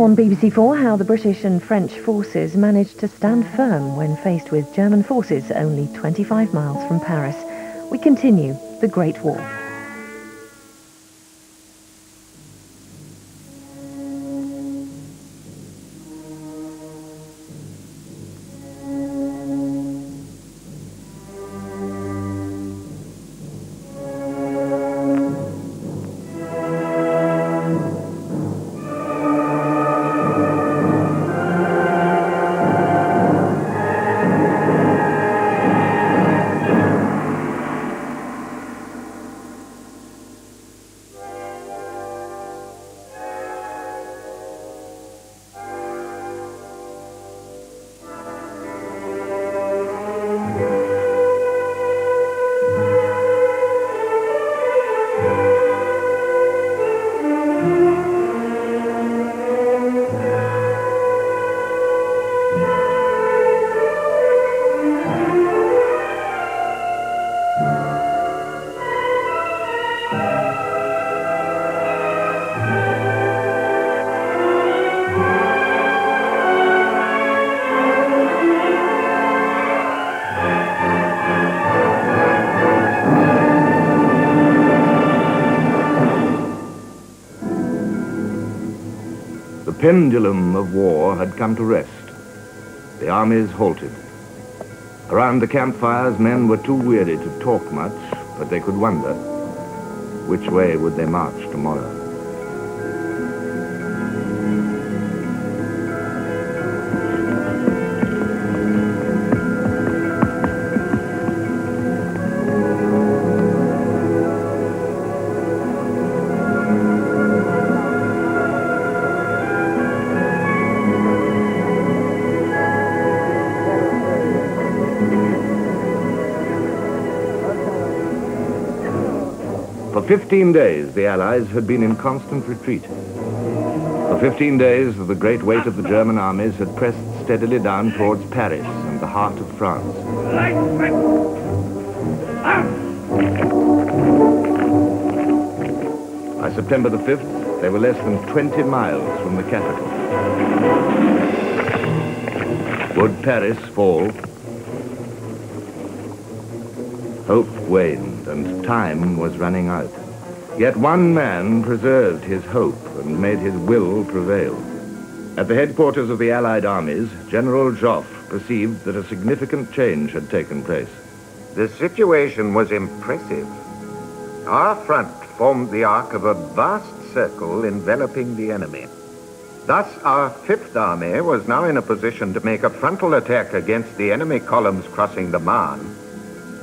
on BBC4 how the British and French forces managed to stand firm when faced with German forces only 25 miles from Paris. We continue the Great War. The pendulum of war had come to rest. The armies halted. Around the campfires, men were too weary to talk much, but they could wonder, which way would they march tomorrow? For 15 days, the Allies had been in constant retreat. For 15 days, the great weight of the German armies had pressed steadily down towards Paris and the heart of France. By September the 5th, they were less than 20 miles from the capital. Would Paris fall? Hope waned, and time was running out. Yet one man preserved his hope and made his will prevail. At the headquarters of the Allied armies, General Joffre perceived that a significant change had taken place. The situation was impressive. Our front formed the arc of a vast circle enveloping the enemy. Thus, our Fifth Army was now in a position to make a frontal attack against the enemy columns crossing the Marne,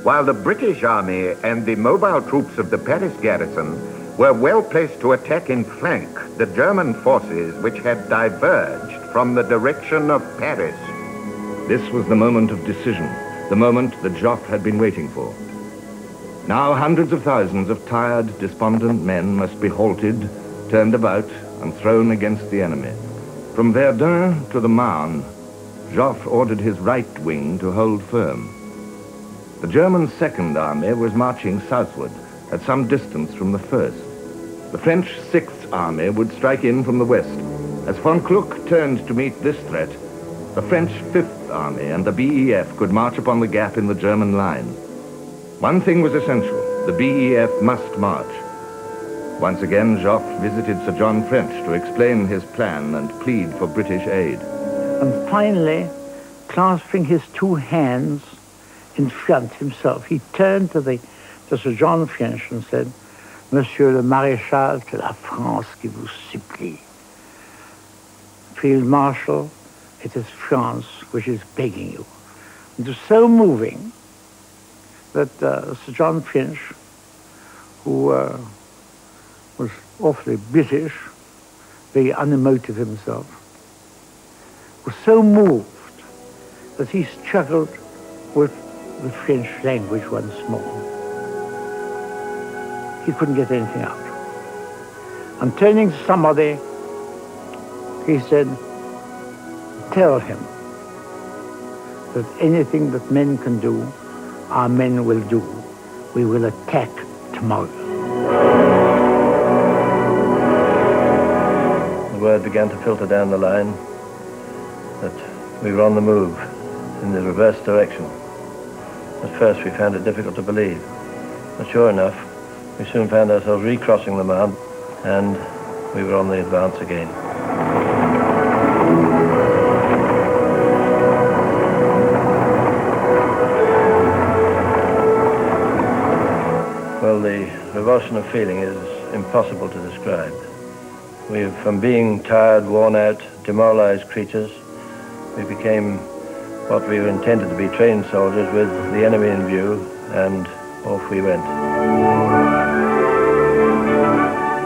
while the British Army and the mobile troops of the Paris garrison were well placed to attack in flank the German forces which had diverged from the direction of Paris. This was the moment of decision, the moment that Joffre had been waiting for. Now hundreds of thousands of tired, despondent men must be halted, turned about, and thrown against the enemy. From Verdun to the Marne, Joffre ordered his right wing to hold firm. The German Second Army was marching southward, at some distance from the First. The French Sixth Army would strike in from the west. As von Kluck turned to meet this threat, the French Fifth Army and the BEF could march upon the gap in the German line. One thing was essential: the BEF must march. Once again, Joffre visited Sir John French to explain his plan and plead for British aid. And finally, clasping his two hands in front himself, he turned to Sir John French and said, "Monsieur le Maréchal, c'est la France qui vous supplie. Field Marshal, it is France which is begging you." It was so moving that Sir John French, who was awfully British, very unemotive himself, was so moved that he struggled with the French language once more. He couldn't get anything out. And turning to somebody, he said, "Tell him that anything that men can do, our men will do. We will attack tomorrow." word began to filter down the line that we were on the move in the reverse direction. At first we found it difficult to believe, but sure enough, we soon found ourselves recrossing the Marne, and we were on the advance again. Well, the revulsion of feeling is impossible to describe. From being tired, worn out, demoralized creatures, we became what we were intended to be, trained soldiers with the enemy in view, and off we went.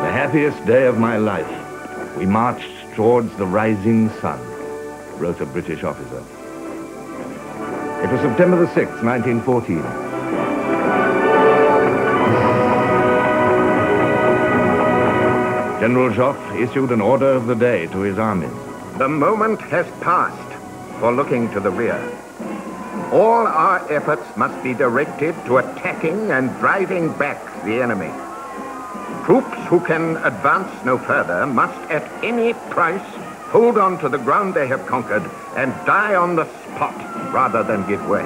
The happiest day of my life. We marched towards the rising sun, wrote a British officer. It was September the 6th, 1914. General Joffre issued an order of the day to his armies. The moment has passed for looking to the rear. All our efforts must be directed to attacking and driving back the enemy. Troops who can advance no further must at any price hold on to the ground they have conquered and die on the spot rather than give way.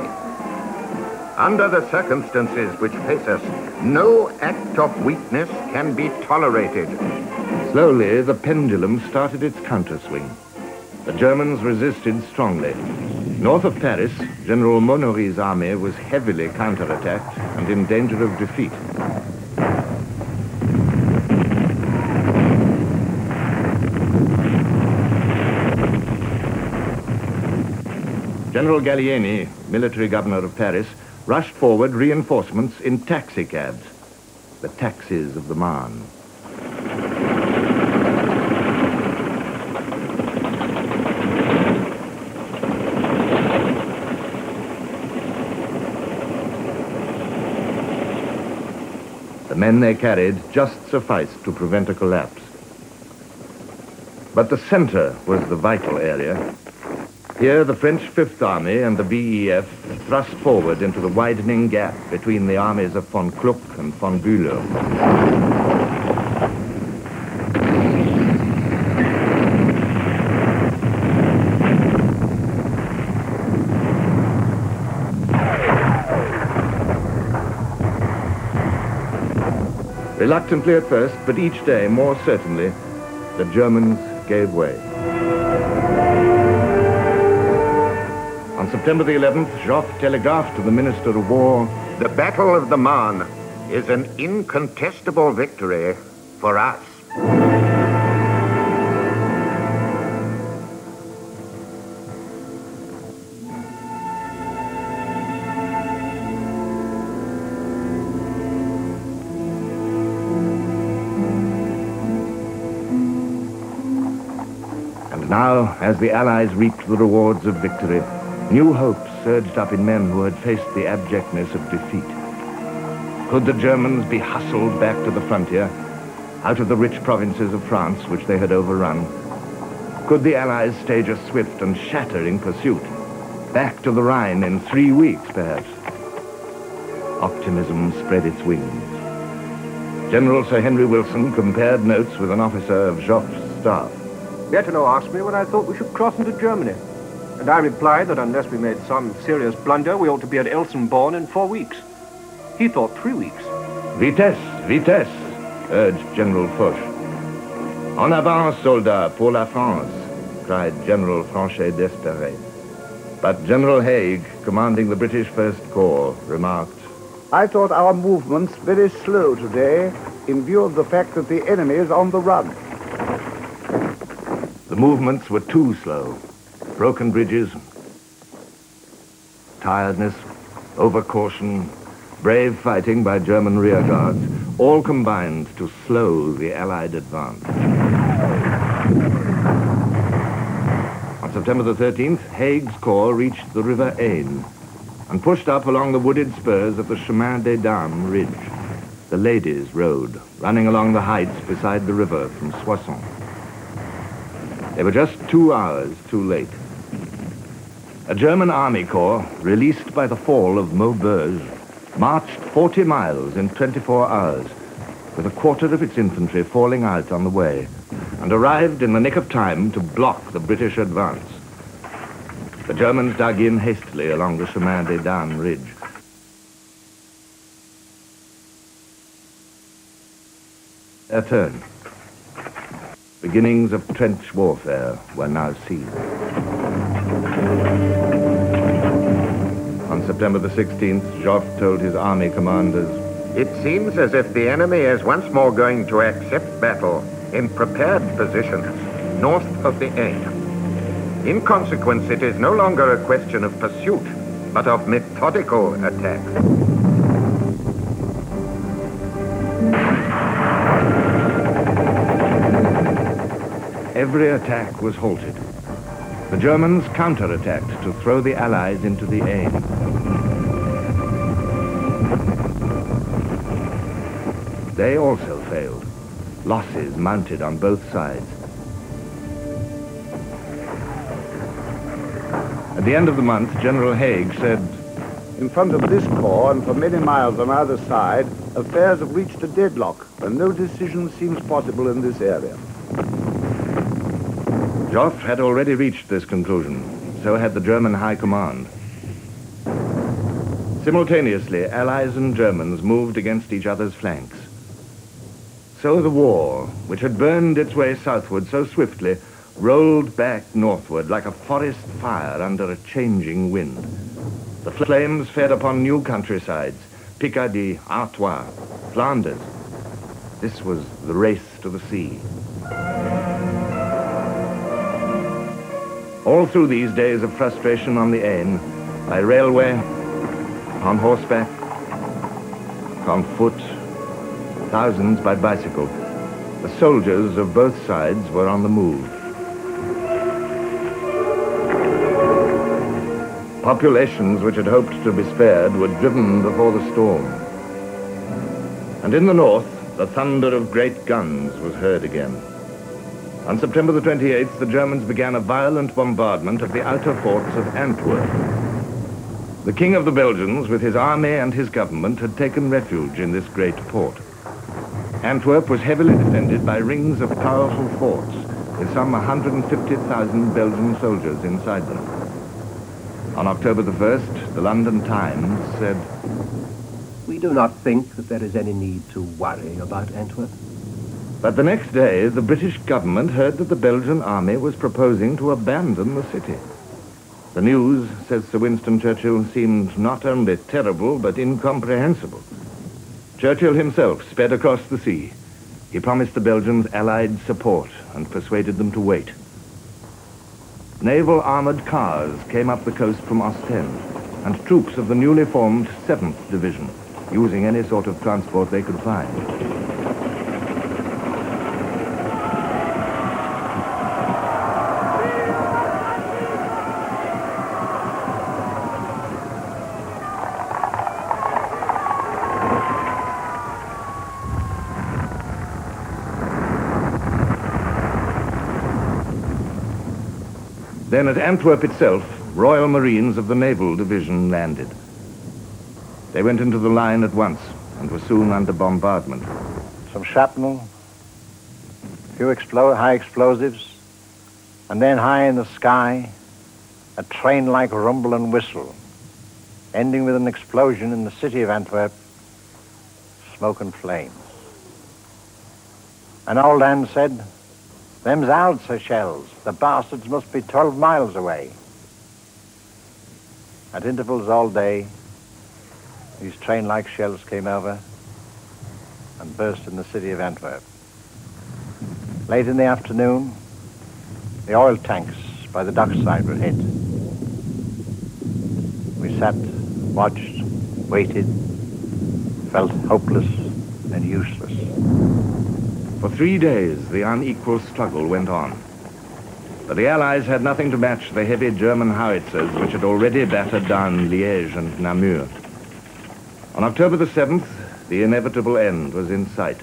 Under the circumstances which face us, no act of weakness can be tolerated. Slowly, the pendulum started its counterswing. The Germans resisted strongly. North of Paris, General Monory's army was heavily counterattacked and in danger of defeat. General Gallieni, military governor of Paris, rushed forward reinforcements in taxicabs, the taxis of the Marne. The men they carried just sufficed to prevent a collapse. But the center was the vital area. Here, the French Fifth Army and the BEF thrust forward into the widening gap between the armies of von Kluck and von Bülow. Reluctantly at first, but each day more certainly, the Germans gave way. On September the 11th, Joffre telegraphed to the Minister of War, "The Battle of the Marne is an incontestable victory for us." And now, as the Allies reaped the rewards of victory, new hopes surged up in men who had faced the abjectness of defeat. Could the Germans be hustled back to the frontier, out of the rich provinces of France which they had overrun? Could the Allies stage a swift and shattering pursuit, back to the Rhine in 3 weeks, perhaps? Optimism spread its wings. General Sir Henry Wilson compared notes with an officer of Joffre's staff. Berthelot asked me when I thought we should cross into Germany. And I replied that unless we made some serious blunder, we ought to be at Elsenborn in 4 weeks. He thought 3 weeks. Vitesse, vitesse, urged General Foch. En avant, soldats, pour la France, cried General Franchet d'Espèré. But General Haig, commanding the British First Corps, remarked, "I thought our movements very slow today, in view of the fact that the enemy is on the run." The movements were too slow. Broken bridges, tiredness, overcaution, brave fighting by German rearguards, all combined to slow the Allied advance. On September the 13th, Haig's corps reached the River Aisne and pushed up along the wooded spurs of the Chemin des Dames ridge, the Ladies' Road, running along the heights beside the river from Soissons. They were just 2 hours too late. A German army corps, released by the fall of Maubeuge, marched 40 miles in 24 hours, with a quarter of its infantry falling out on the way, and arrived in the nick of time to block the British advance. The Germans dug in hastily along the Chemin-des-Dames ridge. Their turn. Beginnings of trench warfare were now seen. On September the 16th, Joffre told his army commanders, It seems as if the enemy is once more going to accept battle in prepared positions north of the Aisne. In consequence, it is no longer a question of pursuit, but of methodical attack. Every attack was halted. The Germans counterattacked to throw the Allies into the Aisne. They also failed. Losses mounted on both sides. At the end of the month, General Haig said, In front of this corps and for many miles on either side, affairs have reached a deadlock, and no decision seems possible in this area. Joffre had already reached this conclusion. So had the German High Command. Simultaneously, Allies and Germans moved against each other's flanks. So the war, which had burned its way southward so swiftly, rolled back northward like a forest fire under a changing wind. The flames fed upon new countrysides, Picardy, Artois, Flanders. This was the race to the sea. All through these days of frustration on the Aisne, by railway, on horseback, on foot, thousands by bicycle, the soldiers of both sides were on the move. Populations which had hoped to be spared were driven before the storm. And in the north, the thunder of great guns was heard again. On September the 28th, the Germans began a violent bombardment of the outer forts of Antwerp. The King of the Belgians, with his army and his government, had taken refuge in this great port. Antwerp was heavily defended by rings of powerful forts, with some 150,000 Belgian soldiers inside them. On October the 1st, the London Times said, We do not think that there is any need to worry about Antwerp. But the next day, the British government heard that the Belgian army was proposing to abandon the city. The news, says Sir Winston Churchill, seemed not only terrible, but incomprehensible. Churchill himself sped across the sea. He promised the Belgians Allied support and persuaded them to wait. Naval armored cars came up the coast from Ostend, and troops of the newly formed 7th Division, using any sort of transport they could find. Then at Antwerp itself, Royal Marines of the Naval Division landed. They went into the line at once and were soon under bombardment. Some shrapnel, a few high explosives, and then high in the sky, a train-like rumble and whistle, ending with an explosion in the city of Antwerp, smoke and flames. An old man said, "Them's Howitzer shells. The bastards must be 12 miles away." At intervals all day, these train-like shells came over and burst in the city of Antwerp. Late in the afternoon, the oil tanks by the dockside were hit. We sat, watched, waited, felt hopeless and useless. For 3 days, the unequal struggle went on. But the Allies had nothing to match the heavy German howitzers which had already battered down Liège and Namur. On October the 7th, the inevitable end was in sight.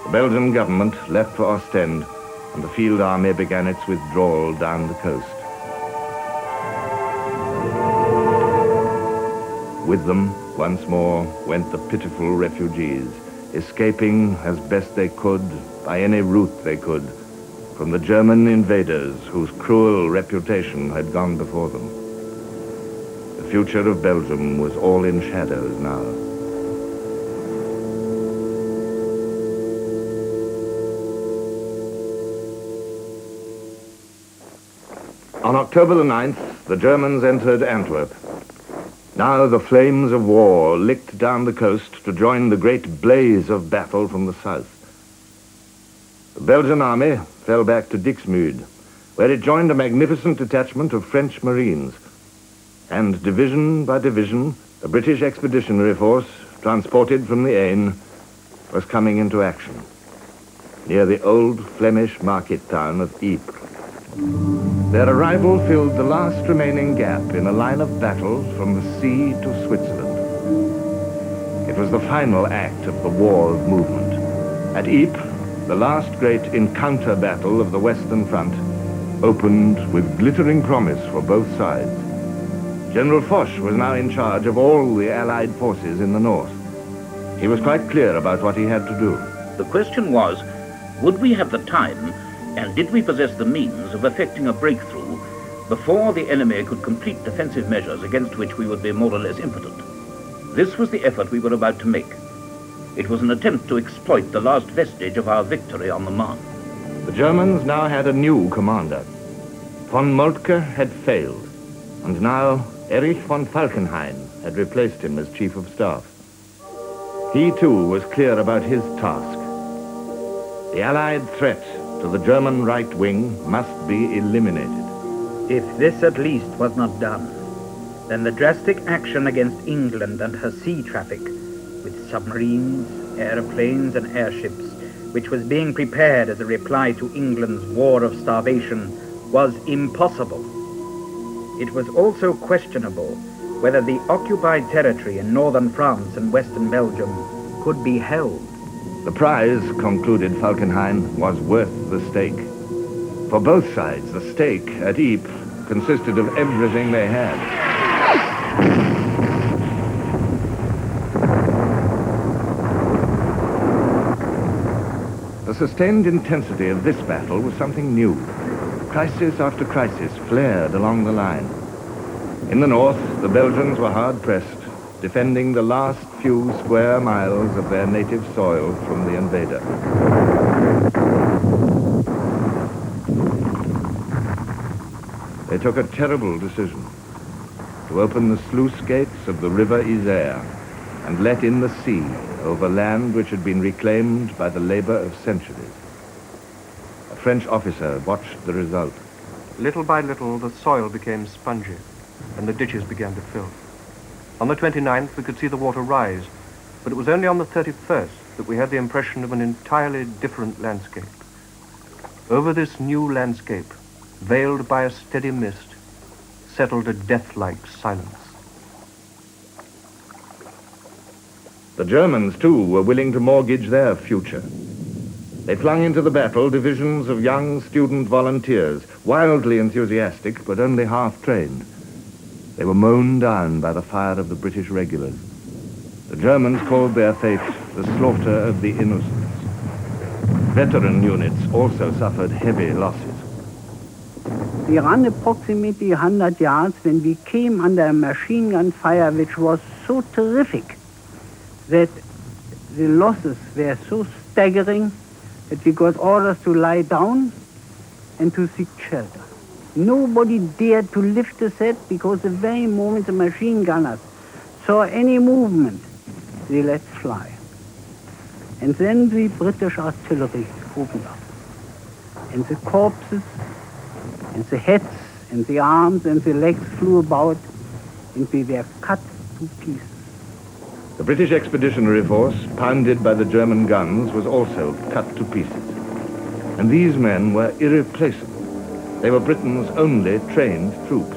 The Belgian government left for Ostend, and the field army began its withdrawal down the coast. With them, once more, went the pitiful refugees, escaping as best they could by any route they could from the German invaders whose cruel reputation had gone before them. The future of Belgium was all in shadows now. On October the 9th, the Germans entered Antwerp. Now the flames of war licked down the coast to join the great blaze of battle from the south. The Belgian army fell back to Dixmude, where it joined a magnificent detachment of French Marines. And division by division, the British Expeditionary Force, transported from the Aisne, was coming into action near the old Flemish market town of Ypres. Their arrival filled the last remaining gap in a line of battles from the sea to Switzerland. It was the final act of the war of movement. At Ypres, the last great encounter battle of the Western Front opened with glittering promise for both sides. General Foch was now in charge of all the Allied forces in the north. He was quite clear about what he had to do. The question was, would we have the time and did we possess the means of effecting a breakthrough before the enemy could complete defensive measures against which we would be more or less impotent? This was the effort we were about to make. It was an attempt to exploit the last vestige of our victory on the Marne. The Germans now had a new commander. Von Moltke had failed, and now Erich von Falkenhayn had replaced him as Chief of Staff. He too was clear about his task. The Allied threat to the German right wing must be eliminated. If this at least was not done, then the drastic action against England and her sea traffic, with submarines, airplanes and airships, which was being prepared as a reply to England's war of starvation, was impossible. It was also questionable whether the occupied territory in northern France and western Belgium could be held. The prize, concluded Falkenhayn, was worth the stake. For both sides, the stake at Ypres consisted of everything they had. The sustained intensity of this battle was something new. Crisis after crisis flared along the line. In the north, the Belgians were hard-pressed, defending the last few square miles of their native soil from the invader. They took a terrible decision: to open the sluice gates of the river Isère and let in the sea over land which had been reclaimed by the labor of centuries. A French officer watched the result. Little by little, the soil became spongy, and the ditches began to fill. On the 29th, we could see the water rise, but it was only on the 31st that we had the impression of an entirely different landscape. Over this new landscape, veiled by a steady mist, settled a death-like silence. The Germans, too, were willing to mortgage their future. They flung into the battle divisions of young student volunteers, wildly enthusiastic, but only half-trained. They were mown down by the fire of the British regulars. The Germans called their fate the slaughter of the innocents. Veteran units also suffered heavy losses. We ran approximately 100 yards when we came under a machine gun fire which was so terrific that the losses were so staggering that we got orders to lie down and to seek shelter. Nobody dared to lift his head because the very moment the machine gunners saw any movement, they let fly. And then the British artillery opened up. And the corpses and the heads and the arms and the legs flew about, and we were cut to pieces. The British Expeditionary Force, pounded by the German guns, was also cut to pieces. And these men were irreplaceable. They were Britain's only trained troops.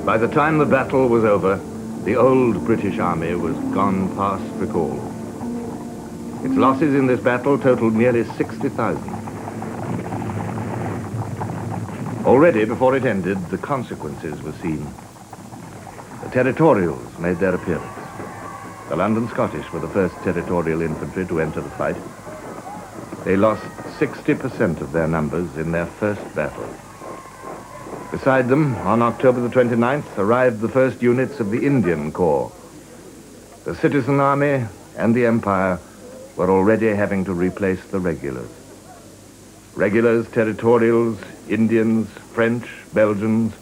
By the time the battle was over, the old British army was gone past recall. Its losses in this battle totaled nearly 60,000. Already, before it ended, the consequences were seen. The territorials made their appearance. The London Scottish were the first territorial infantry to enter the fight. They lost 60% of their numbers in their first battle. Beside them, on October the 29th, arrived the first units of the Indian Corps. The citizen army and the Empire were already having to replace the regulars. Regulars, territorials, Indians, French, Belgians.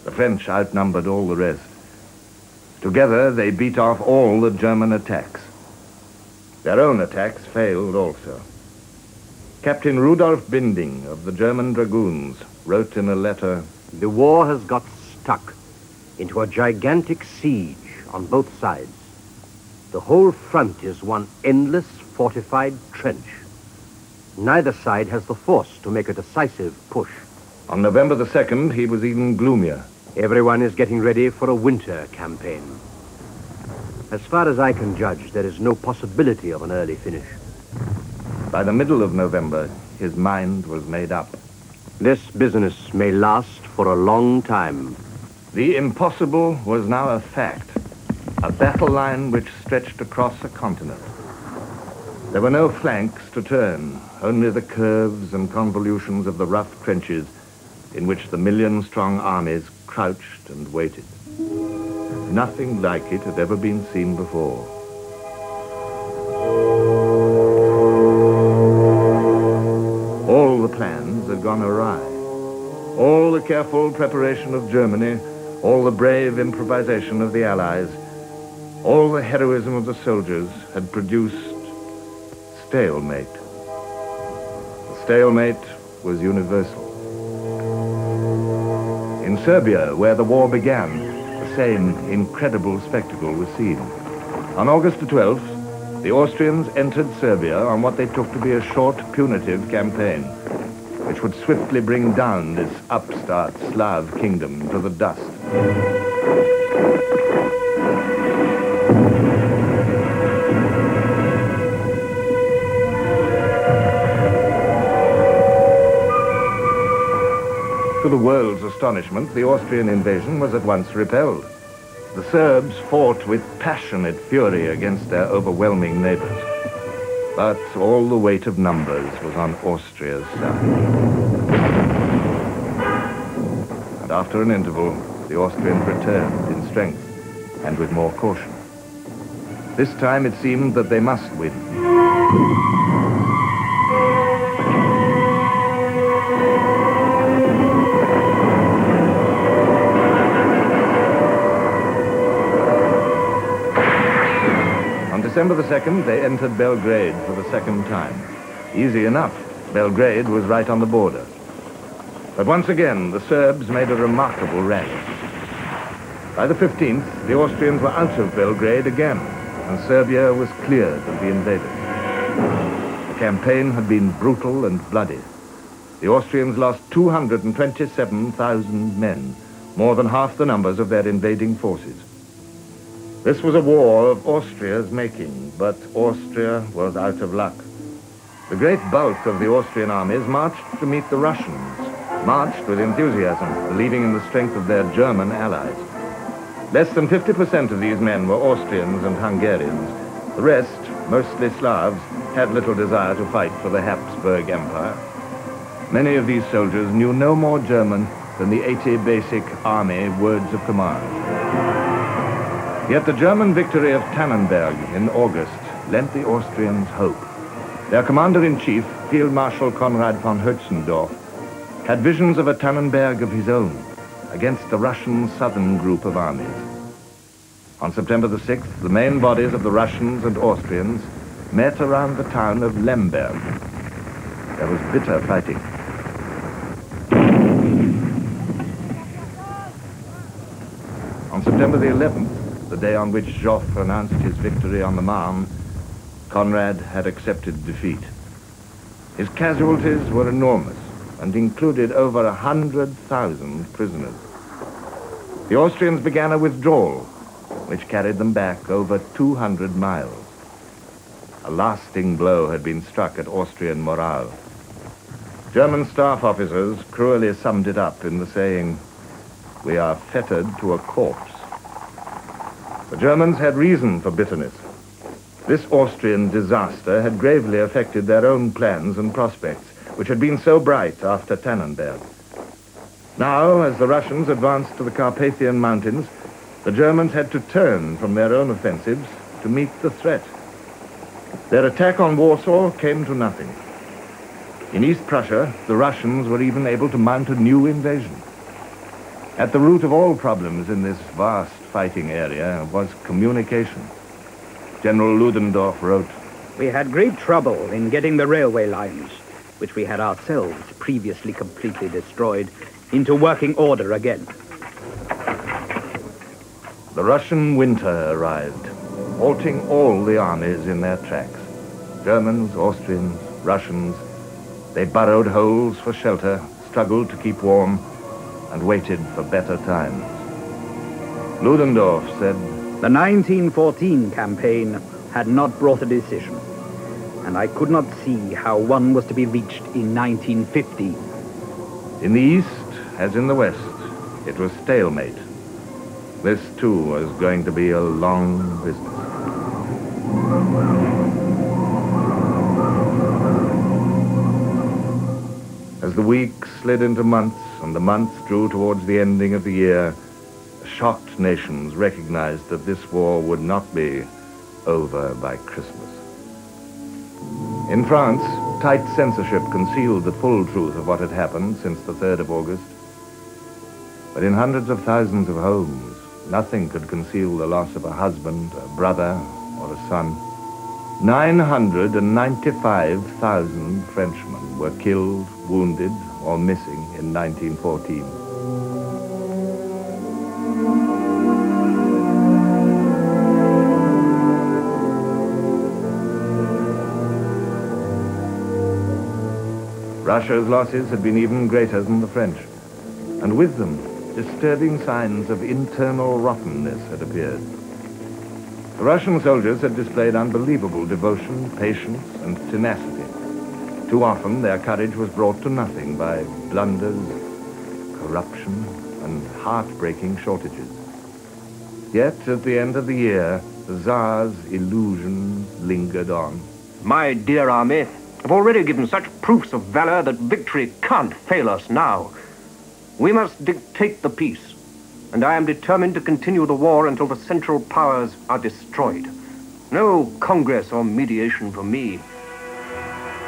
The French outnumbered all the rest. Together, they beat off all the German attacks. Their own attacks failed also. Captain Rudolf Binding of the German Dragoons wrote in a letter, "The war has got stuck into a gigantic siege on both sides. The whole front is one endless fortified trench. Neither side has the force to make a decisive push." On November the 2nd, he was even gloomier. "Everyone is getting ready for a winter campaign. As far as I can judge, there is no possibility of an early finish." By the middle of November, his mind was made up. "This business may last for a long time." The impossible was now a fact. A battle line which stretched across a continent. There were no flanks to turn, only the curves and convolutions of the rough trenches in which the million-strong armies crouched and waited. Nothing like it had ever been seen before. All the plans had gone awry. All the careful preparation of Germany, all the brave improvisation of the Allies, all the heroism of the soldiers had produced stalemate. The stalemate was universal. In Serbia, where the war began, the same incredible spectacle was seen. On August the 12th, the Austrians entered Serbia on what they took to be a short, punitive campaign, which would swiftly bring down this upstart Slav kingdom to the dust. To the world's astonishment, the Austrian invasion was at once repelled. The Serbs fought with passionate fury against their overwhelming neighbors. But all the weight of numbers was on Austria's side. And after an interval, the Austrians returned in strength and with more caution. This time it seemed that they must win. December the 2nd, they entered Belgrade for the second time. Easy enough. Belgrade was right on the border. But once again, the Serbs made a remarkable rally. By the 15th, the Austrians were out of Belgrade again, and Serbia was cleared of the invaders. The campaign had been brutal and bloody. The Austrians lost 227,000 men, more than half the numbers of their invading forces. This was a war of Austria's making, but Austria was out of luck. The great bulk of the Austrian armies marched to meet the Russians, marched with enthusiasm, believing in the strength of their German allies. Less than 50% of these men were Austrians and Hungarians. The rest, mostly Slavs, had little desire to fight for the Habsburg Empire. Many of these soldiers knew no more German than the 80 basic army words of command. Yet the German victory of Tannenberg in August lent the Austrians hope. Their commander-in-chief, Field Marshal Konrad von Hötzendorf, had visions of a Tannenberg of his own against the Russian southern group of armies. On September the 6th, the main bodies of the Russians and Austrians met around the town of Lemberg. There was bitter fighting. On September the 11th, the day on which Joffre announced his victory on the Marne, Conrad had accepted defeat. His casualties were enormous and included over 100,000 prisoners. The Austrians began a withdrawal, which carried them back over 200 miles. A lasting blow had been struck at Austrian morale. German staff officers cruelly summed it up in the saying, "We are fettered to a corpse." The Germans had reason for bitterness. This Austrian disaster had gravely affected their own plans and prospects, which had been so bright after Tannenberg. Now, as the Russians advanced to the Carpathian Mountains, the Germans had to turn from their own offensives to meet the threat. Their attack on Warsaw came to nothing. In East Prussia, the Russians were even able to mount a new invasion. At the root of all problems in this vast fighting area was communication. General Ludendorff wrote, "We had great trouble in getting the railway lines, which we had ourselves previously completely destroyed, into working order again." The Russian winter arrived, halting all the armies in their tracks. Germans, Austrians, Russians, they burrowed holes for shelter, struggled to keep warm, and waited for better times. Ludendorff said, "The 1914 campaign had not brought a decision, and I could not see how one was to be reached in 1915. In the East, as in the West, it was stalemate. This, too, was going to be a long business. As the weeks slid into months and the months drew towards the ending of the year, shocked nations recognized that this war would not be over by Christmas. In France, tight censorship concealed the full truth of what had happened since the 3rd of August. But in hundreds of thousands of homes, nothing could conceal the loss of a husband, a brother, or a son. 995,000 Frenchmen were killed, wounded, or missing in 1914. Russia's losses had been even greater than the French, and with them, disturbing signs of internal rottenness had appeared. The Russian soldiers had displayed unbelievable devotion, patience, and tenacity. Too often, their courage was brought to nothing by blunders, corruption, and heartbreaking shortages. Yet, at the end of the year, the Tsar's illusions lingered on. My dear army, have already given such proofs of valor that victory can't fail us now. We must dictate the peace, and I am determined to continue the war until the Central Powers are destroyed. No Congress or mediation for me.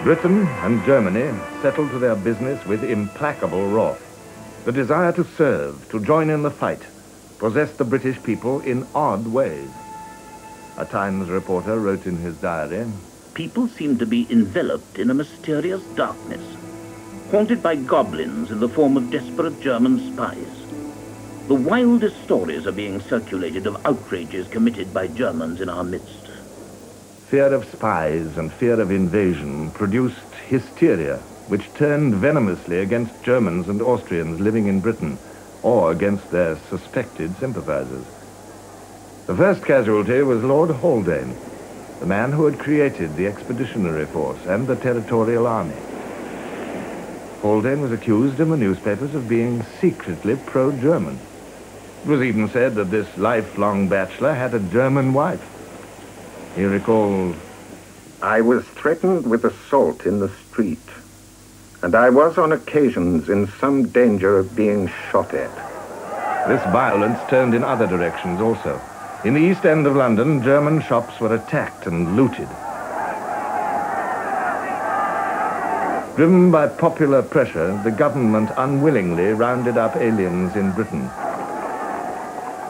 Britain and Germany settled to their business with implacable wrath. The desire to serve, to join in the fight, possessed the British people in odd ways. A Times reporter wrote in his diary, "People seem to be enveloped in a mysterious darkness, haunted by goblins in the form of desperate German spies. The wildest stories are being circulated of outrages committed by Germans in our midst." Fear of spies and fear of invasion produced hysteria, which turned venomously against Germans and Austrians living in Britain, or against their suspected sympathizers. The first casualty was Lord Haldane, the man who had created the Expeditionary Force and the Territorial Army. Haldane was accused in the newspapers of being secretly pro-German. It was even said that this lifelong bachelor had a German wife. He recalled, "I was threatened with assault in the street, and I was on occasions in some danger of being shot at." This violence turned in other directions also. In the East End of London, German shops were attacked and looted. Driven by popular pressure, the government unwillingly rounded up aliens in Britain.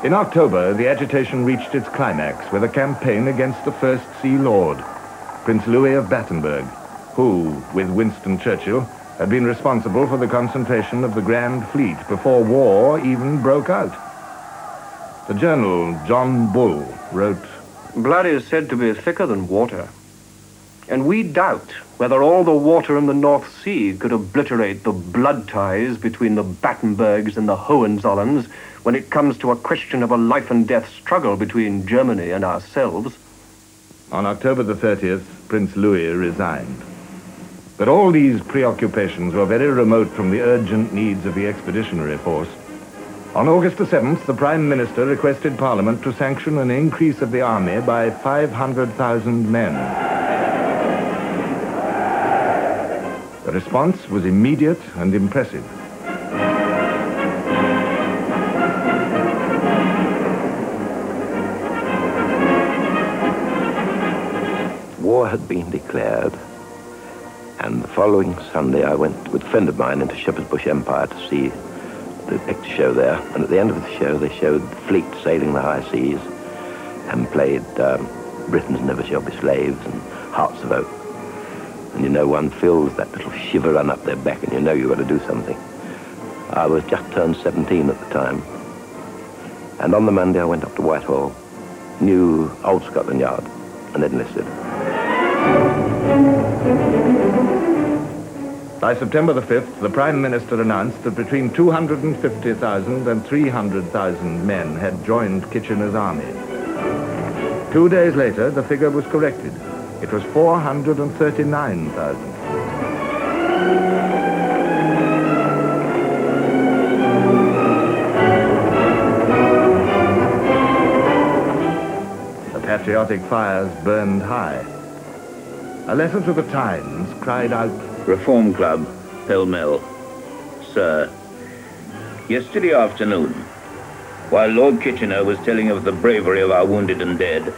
In October, the agitation reached its climax with a campaign against the First Sea Lord, Prince Louis of Battenberg, who, with Winston Churchill, had been responsible for the concentration of the Grand Fleet before war even broke out. The journal John Bull wrote, "Blood is said to be thicker than water, and we doubt whether all the water in the North Sea could obliterate the blood ties between the Battenbergs and the Hohenzollerns when it comes to a question of a life-and-death struggle between Germany and ourselves." On October the 30th, Prince Louis resigned. But all these preoccupations were very remote from the urgent needs of the Expeditionary Force. On August the 7th, the Prime Minister requested Parliament to sanction an increase of the army by 500,000 men. The response was immediate and impressive. War had been declared, and the following Sunday I went with a friend of mine into Shepherd's Bush Empire to see the picture show there, and at the end of the show they showed the fleet sailing the high seas and played Britons Never Shall Be Slaves and Hearts of Oak. And you know, one feels that little shiver run up their back, and you know you've got to do something. I was just turned 17 at the time, and on the Monday I went up to Whitehall, knew Old Scotland Yard, and enlisted. By September the 5th, the Prime Minister announced that between 250,000 and 300,000 men had joined Kitchener's army. 2 days later, the figure was corrected. It was 439,000. The patriotic fires burned high. A letter to the Times cried out, Reform Club, Pall Mall. Sir, yesterday afternoon, while Lord Kitchener was telling of the bravery of our wounded and dead,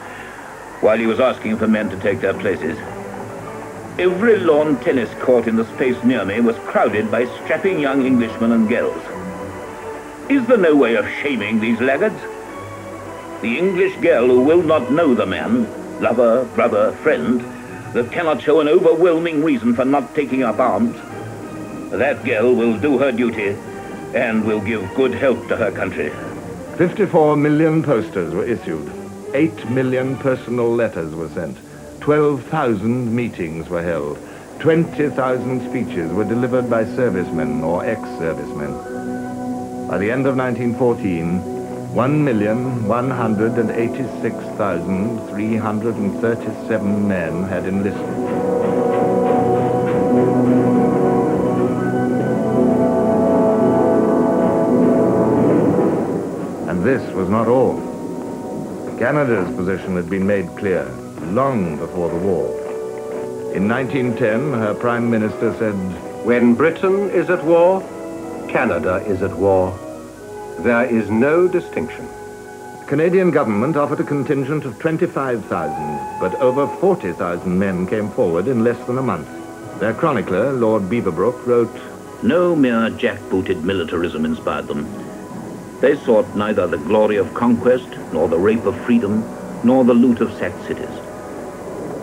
while he was asking for men to take their places, every lawn tennis court in the space near me was crowded by strapping young Englishmen and girls. Is there no way of shaming these laggards? The English girl who will not know the man, lover, brother, friend, that cannot show an overwhelming reason for not taking up arms, that girl will do her duty and will give good help to her country. 54 million posters were issued. 8 million personal letters were sent. 12,000 meetings were held. 20,000 speeches were delivered by servicemen or ex-servicemen. By the end of 1914, 1,186,337 men had enlisted. And this was not all. Canada's position had been made clear long before the war. In 1910, her Prime Minister said, "When Britain is at war, Canada is at war. There is no distinction." The Canadian government offered a contingent of 25,000, but over 40,000 men came forward in less than a month. Their chronicler, Lord Beaverbrook, wrote, No mere jackbooted militarism inspired them. They sought neither the glory of conquest, nor the rape of freedom, nor the loot of sacked cities.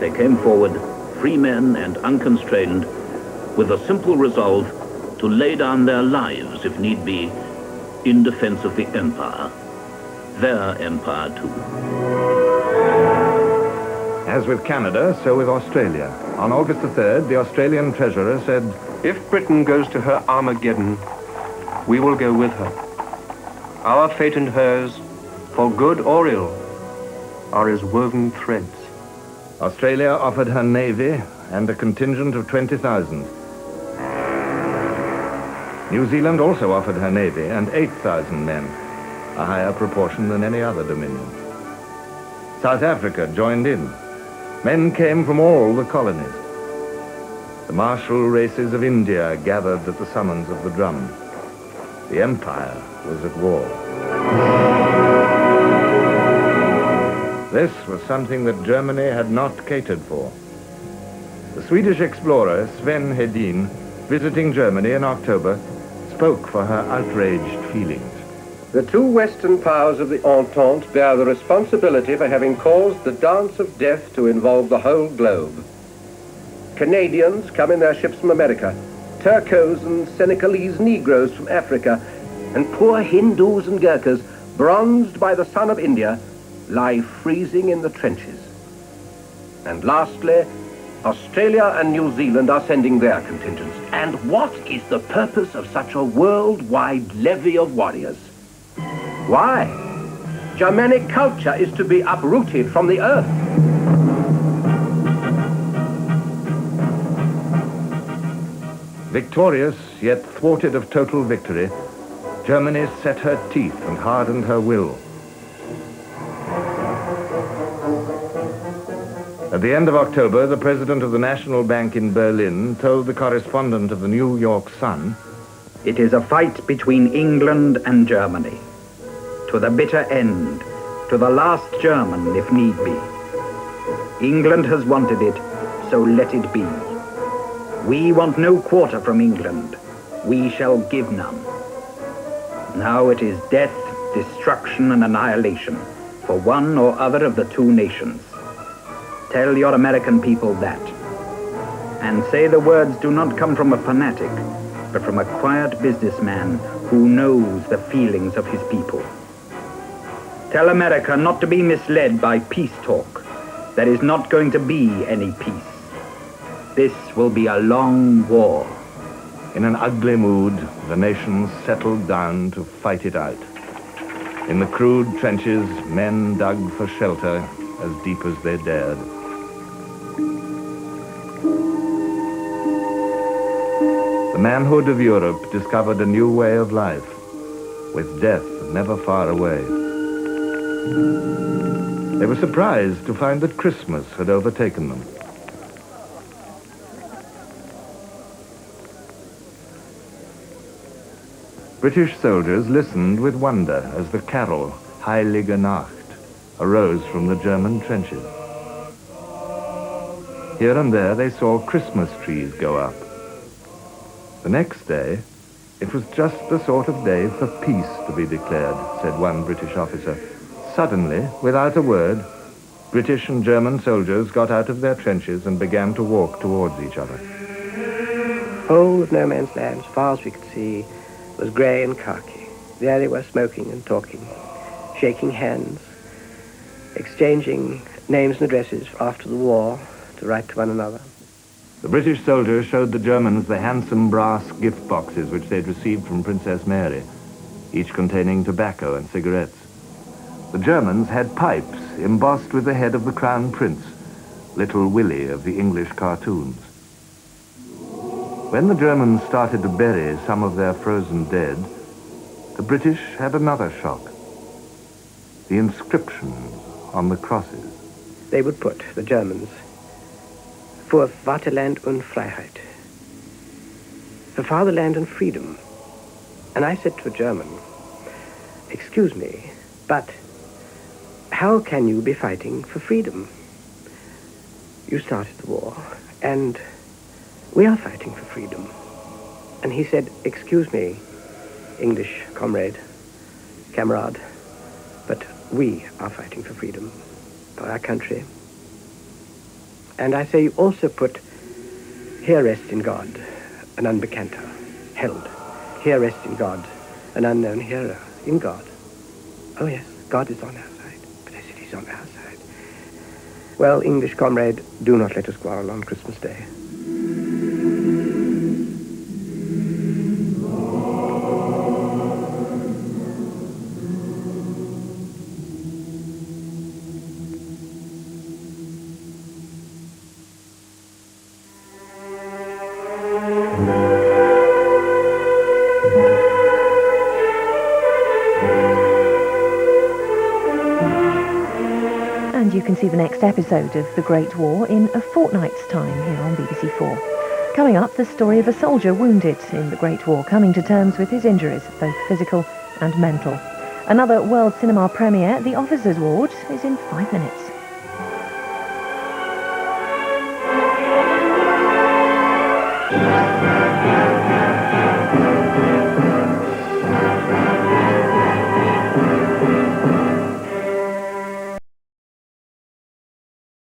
They came forward, free men and unconstrained, with a simple resolve to lay down their lives, if need be, in defense of the empire. Their empire, too. As with Canada, so with Australia. On August the 3rd, the Australian treasurer said, If Britain goes to her Armageddon, we will go with her. Our fate and hers, for good or ill, are as woven threads. Australia offered her navy and a contingent of 20,000. New Zealand also offered her navy and 8,000 men, a higher proportion than any other dominion. South Africa joined in. Men came from all the colonies. The martial races of India gathered at the summons of the drum. The empire was at war. This was something that Germany had not catered for. The Swedish explorer Sven Hedin, visiting Germany in October, spoke for her outraged feelings. The two Western powers of the Entente bear the responsibility for having caused the dance of death to involve the whole globe. Canadians come in their ships from America, Turcos and Senegalese Negroes from Africa, and poor Hindus and Gurkhas, bronzed by the sun of India, lie freezing in the trenches. And lastly, Australia and New Zealand are sending their contingents. And what is the purpose of such a worldwide levy of warriors? Why? Germanic culture is to be uprooted from the earth. Victorious, yet thwarted of total victory, Germany set her teeth and hardened her will. At the end of October, the president of the National Bank in Berlin told the correspondent of the New York Sun, "It is a fight between England and Germany. To the bitter end, to the last German, if need be. England has wanted it, so let it be. We want no quarter from England. We shall give none. Now it is death, destruction, and annihilation for one or other of the two nations. Tell your American people that. And say the words do not come from a fanatic, but from a quiet businessman who knows the feelings of his people. Tell America not to be misled by peace talk. There is not going to be any peace. This will be a long war." In an ugly mood, the nations settled down to fight it out. In the crude trenches, men dug for shelter as deep as they dared. The manhood of Europe discovered a new way of life, with death never far away. They were surprised to find that Christmas had overtaken them. British soldiers listened with wonder as the carol, Heilige Nacht, arose from the German trenches. Here and there they saw Christmas trees go up. The next day, it was just the sort of day for peace to be declared, said one British officer. Suddenly, without a word, British and German soldiers got out of their trenches and began to walk towards each other. The whole of no man's land, as far as we could see, was grey and khaki. There they were smoking and talking, shaking hands, exchanging names and addresses after the war to write to one another. The British soldiers showed the Germans the handsome brass gift boxes which they'd received from Princess Mary, each containing tobacco and cigarettes. The Germans had pipes embossed with the head of the Crown Prince, Little Willie of the English cartoons. When the Germans started to bury some of their frozen dead, the British had another shock. The inscriptions on the crosses. They would put, the Germans, "For Vaterland und Freiheit," for fatherland and freedom. And I said to a German, "Excuse me, but how can you be fighting for freedom? You started the war, and we are fighting for freedom." And he said, "Excuse me, English camarade, but we are fighting for freedom, for our country." And I say, you also put, "Here rests in God, an unbekannter, held. Here rests in God, an unknown hero, in God." Oh yes, God is on our side, but I said he's on our side. Well, English comrade, do not let us quarrel on Christmas Day. And you can see the next episode of The Great War in a fortnight's time here on BBC4. Coming up, the story of a soldier wounded in the Great War, coming to terms with his injuries, both physical and mental. Another World Cinema premiere, The Officers' Ward, is in 5 minutes.